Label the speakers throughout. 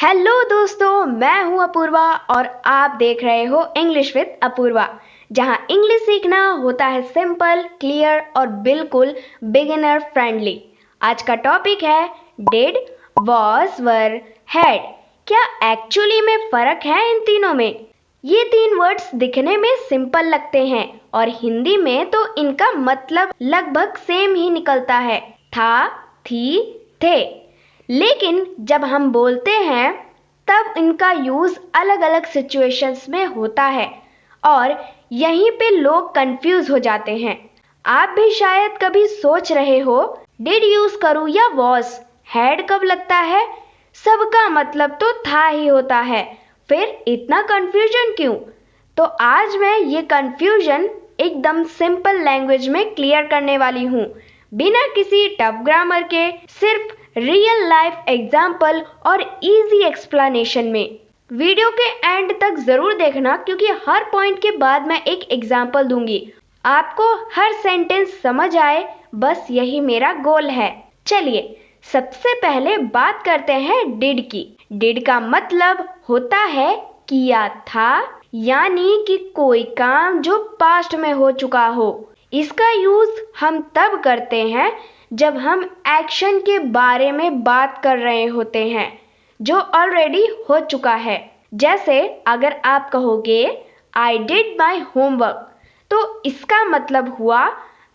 Speaker 1: Hello दोस्तों, मैं हूं अपूर्वा और आप देख रहे हो इंग्लिश विद अपूर्वा, जहां इंग्लिश सीखना होता है सिंपल, क्लियर और बिल्कुल बिगिनर फ्रेंडली। आज का टॉपिक है डिड, वॉज, वर, हैड। क्या एक्चुअली में फर्क है इन तीनों में? ये तीन वर्ड्स दिखने में सिंपल लगते हैं और हिंदी में तो इनका मतलब लगभग सेम ही निकलता है, था, थी, थे। लेकिन जब हम बोलते हैं तब इनका यूज अलग अलग सिचुएशंस में होता है और यहीं पे लोग कंफ्यूज हो जाते हैं। आप भी शायद कभी सोच रहे हो डिड यूज करूं या वॉज, हैड कब लगता है? सबका मतलब तो था ही होता है, फिर इतना कंफ्यूजन क्यों? तो आज मैं ये कंफ्यूजन एकदम सिंपल लैंग्वेज में क्लियर करने वाली हूँ, बिना किसी टफ ग्रामर के, सिर्फ रियल लाइफ एग्जाम्पल और इजी एक्सप्लेनेशन में। वीडियो के एंड तक जरूर देखना क्योंकि हर पॉइंट के बाद मैं एक एग्जाम्पल दूंगी, आपको हर सेंटेंस समझ आए, बस यही मेरा गोल है। चलिए सबसे पहले बात करते हैं डिड की। डिड का मतलब होता है किया था, यानी कि कोई काम जो पास्ट में हो चुका हो। इसका यूज हम तब करते हैं जब हम एक्शन के बारे में बात कर रहे होते हैं जो ऑलरेडी हो चुका है। जैसे अगर आप कहोगे आई डिड माई होमवर्क, तो इसका मतलब हुआ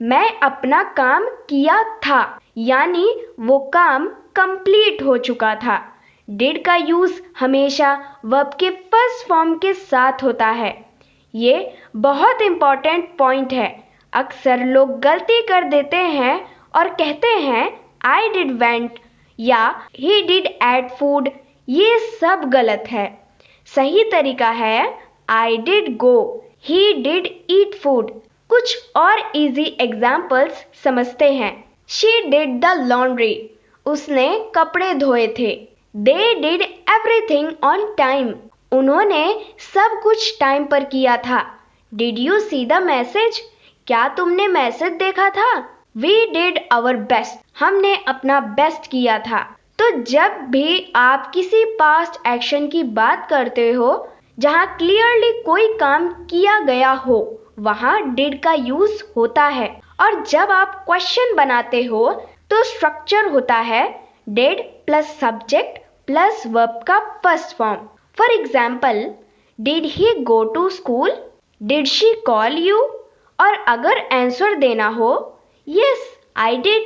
Speaker 1: मैं अपना काम किया था, यानी वो काम कंप्लीट हो चुका था। डिड का यूज हमेशा वर्ब के फर्स्ट फॉर्म के साथ होता है। ये बहुत इंपॉर्टेंट पॉइंट है। अक्सर लोग गलती कर देते हैं और कहते हैं आई डिड वेंट या ही डिड एट फूड। ये सब गलत है। सही तरीका है I did go, he did eat food. कुछ और इजी एग्जाम्पल्स समझते हैं। शी डिड द लॉन्ड्री, उसने कपड़े धोए थे। They did everything on time, उन्होंने सब कुछ टाइम पर किया था। Did you see the message, क्या तुमने मैसेज देखा था? वी डिड आवर बेस्ट, हमने अपना बेस्ट किया था। तो जब भी आप किसी पास्ट एक्शन की बात करते हो जहां क्लियरली कोई काम किया गया हो, वहां डिड का यूज होता है। और जब आप क्वेश्चन बनाते हो तो स्ट्रक्चर होता है did plus subject plus verb का first form. For example, did he go to school, did she call you? और अगर आंसर देना हो yes I did,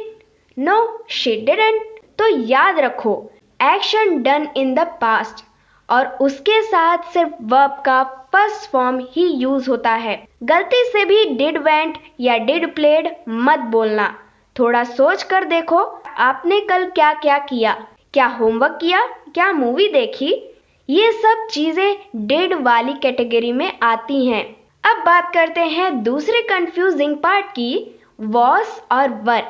Speaker 1: no she didn't, तो याद रखो action done in the past और उसके साथ सिर्फ वर्ब का फर्स्ट फॉर्म ही यूज होता है। गलती से भी डिड वेंट या डिड प्लेड मत बोलना। थोड़ा सोच कर देखो, आपने कल क्या क्या किया? क्या होमवर्क किया? क्या मूवी देखी? ये सब चीजें डिड वाली कैटेगरी में आती हैं। अब बात करते हैं दूसरे कंफ्यूजिंग पार्ट की, वॉज और वर।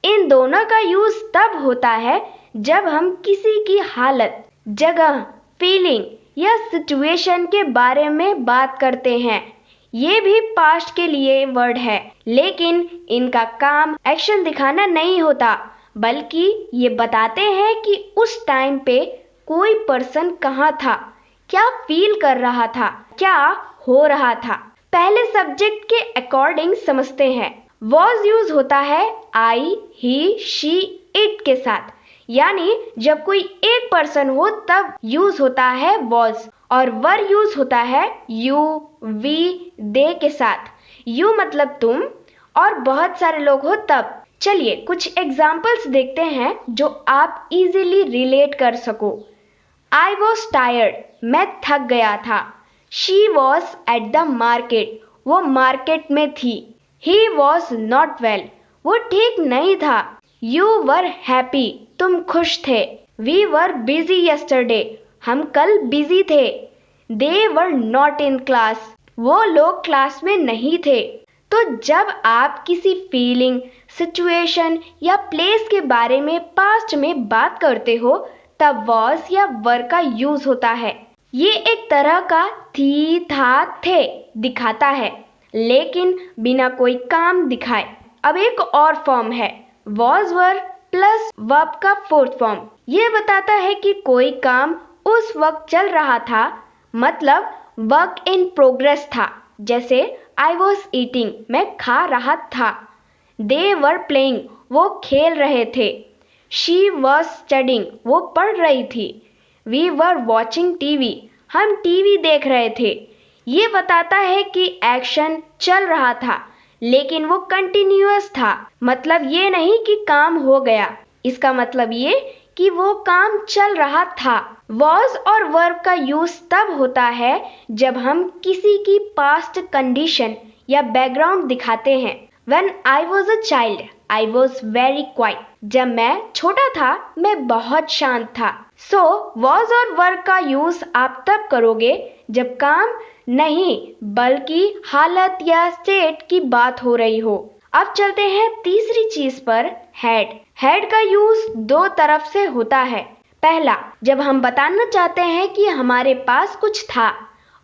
Speaker 1: इन दोनों का यूज तब होता है जब हम किसी की हालत, जगह, फीलिंग या सिचुएशन के बारे में बात करते हैं। ये भी पास्ट के लिए वर्ड है, लेकिन इनका काम एक्शन दिखाना नहीं होता, बल्कि ये बताते हैं कि उस टाइम पे कोई पर्सन कहाँ था, क्या फील कर रहा था, क्या हो रहा था। पहले सब्जेक्ट के अकॉर्डिंग समझते हैं। वॉज यूज होता है आई, ही, शी, इट के साथ, यानी जब कोई एक पर्सन हो तब यूज होता है वॉज। और वर यूज होता है यू, वी, दे के साथ। यू मतलब तुम और बहुत सारे लोग हो तब। चलिए कुछ एग्जाम्पल्स देखते हैं जो आप इजीली रिलेट कर सको। आई वॉज टायर्ड, मैं थक गया था। She was at the market, वो मार्केट में थी। ही वॉज नॉट वेल, वो ठीक नहीं था। यू वर हैप्पी, तुम खुश थे। वी वर बिजी यस्टरडे, हम कल बिजी थे। दे वर नॉट इन क्लास, वो लोग क्लास में नहीं थे। तो जब आप किसी फीलिंग, सिचुएशन या प्लेस के बारे में पास्ट में बात करते हो तब वॉज या वर का यूज होता है। ये एक तरह का थी, था, थे दिखाता है, लेकिन बिना कोई काम दिखाए। अब एक और फॉर्म है वॉज वर प्लस वर्ब का फोर्थ फॉर्म। ये बताता है कि कोई काम उस वक्त चल रहा था, मतलब वर्क इन प्रोग्रेस था। जैसे आई वॉज ईटिंग, मैं खा रहा था। दे वर प्लेइंग, वो खेल रहे थे। शी वॉज स्टडिंग, वो पढ़ रही थी। वी वर वॉचिंग टीवी, हम टीवी देख रहे थे। ये बताता है कि एक्शन चल रहा था, लेकिन वो कंटिन्यूअस था। मतलब ये नहीं कि काम हो गया, इसका मतलब ये कि वो काम चल रहा था। वॉज और वर्ब का यूज तब होता है जब हम किसी की पास्ट कंडीशन या बैकग्राउंड दिखाते हैं। When I was a child, I was very quiet. जब मैं छोटा था, मैं बहुत शांत था। So, was और वर्ब का यूज आप तब करोगे जब काम नहीं बल्कि हालत या स्टेट की बात हो रही हो। अब चलते हैं तीसरी चीज पर, हैड। हैड का यूज दो तरफ से होता है। पहला, जब हम बताना चाहते हैं कि हमारे पास कुछ था,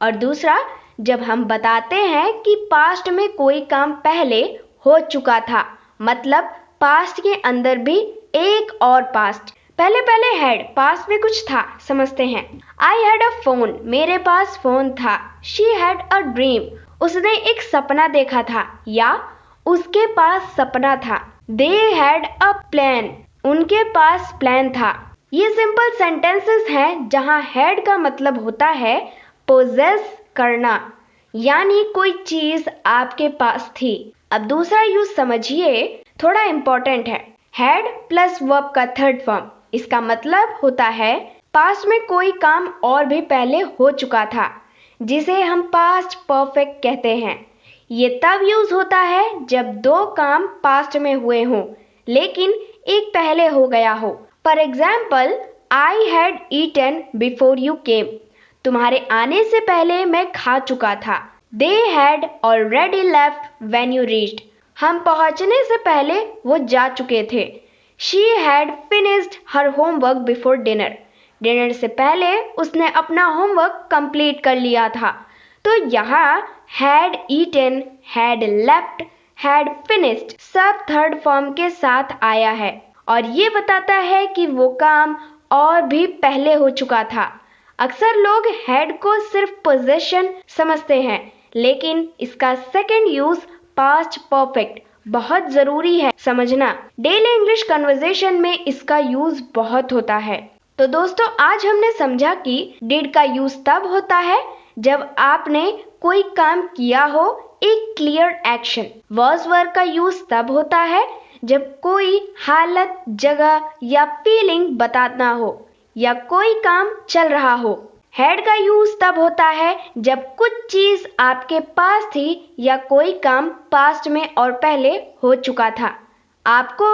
Speaker 1: और दूसरा, जब हम बताते हैं कि पास्ट में कोई काम पहले हो चुका था, मतलब पास्ट के अंदर भी एक और पास्ट। पहले हैड, पास्ट में कुछ था, समझते हैं। आई हैड अ फोन, मेरे पास फोन था। शी हैड अ ड्रीम, उसने एक सपना देखा था या उसके पास सपना था। दे हैड अ प्लान, उनके पास प्लान था। ये सिंपल सेंटेंसेस हैं जहां हैड का मतलब होता है पोजेस करना, यानी कोई चीज आपके पास थी। अब दूसरा यूज समझिए, थोड़ा इंपॉर्टेंट है। हैड प्लस वर्ब का थर्ड फॉर्म, इसका मतलब होता है पास्ट में कोई काम और भी पहले हो चुका था, जिसे हम पास्ट परफेक्ट कहते हैं। ये तब यूज होता है जब दो काम पास्ट में हुए हों, लेकिन एक पहले हो गया हो। For example, I had eaten before you came, तुम्हारे आने से पहले मैं खा चुका था। They had already left when you reached, हम पहुंचने से पहले वो जा चुके थे। She had finished her homework before dinner, dinner से पहले उसने अपना होमवर्क कंप्लीट कर लिया था। तो यहाँ had eaten, had left, had finished सब थर्ड फॉर्म के साथ आया है, और ये बताता है कि वो काम और भी पहले हो चुका था। अक्सर लोग हैड को सिर्फ पोजेशन समझते हैं, लेकिन इसका सेकंड यूज पास्ट परफेक्ट बहुत जरूरी है समझना। डेली इंग्लिश कन्वर्सेशन में इसका यूज बहुत होता है। तो दोस्तों, आज हमने समझा कि डिड का यूज तब होता है जब आपने कोई काम किया हो, एक क्लियर एक्शन। वॉज वर्ब का यूज तब होता है जब कोई हालत, जगह या फीलिंग बताना हो या कोई काम चल रहा हो। हैड का यूज तब होता है जब कुछ चीज आपके पास थी या कोई काम पास्ट में और पहले हो चुका था। आपको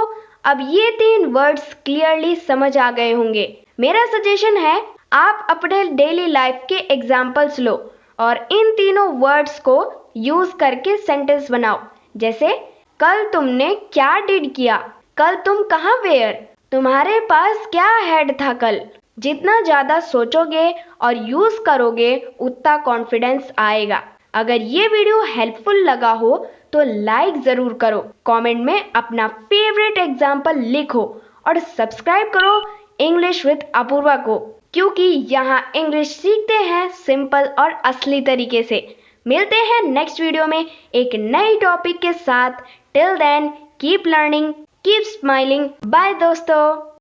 Speaker 1: अब ये तीन वर्ड्स क्लियरली समझ आ गए होंगे। मेरा सजेशन है, आप अपने डेली लाइफ के एग्जाम्पल्स लो और इन तीनों वर्ड्स को यूज करके सेंटेंस बनाओ। जैसे, कल तुमने क्या डिड किया, कल तुम कहाँ वेयर, तुम्हारे पास क्या हैड था कल। जितना ज्यादा सोचोगे और यूज करोगे, उतना कॉन्फिडेंस आएगा। अगर ये वीडियो हेल्पफुल लगा हो तो लाइक जरूर करो, कमेंट में अपना फेवरेट एग्जाम्पल लिखो और सब्सक्राइब करो इंग्लिश विद अपूर्वा को, क्योंकि यहाँ इंग्लिश सीखते हैं सिंपल और असली तरीके से। मिलते हैं नेक्स्ट वीडियो में एक नई टॉपिक के साथ। Till then keep learning, keep smiling. Bye दोस्तों।